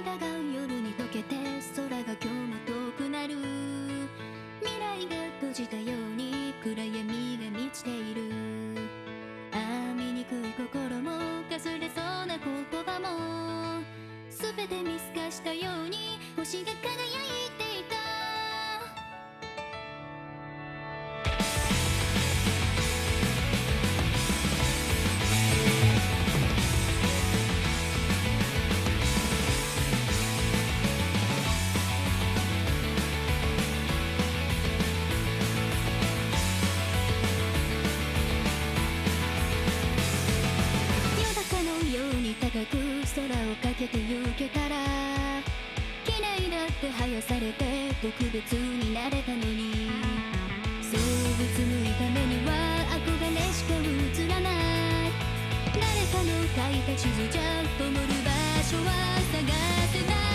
間が夜に溶けて空が今日も遠くなる。未来が閉じたように暗闇が満ちている。醜い心もかすれそうな言葉も全て見透かしたように星が輝いていた。高く空をかけて行けたら綺麗だって生やされて特別になれたのに、そううつむいた目には憧れしか映らない。誰かの書いた地図じゃ灯る場所は探せない。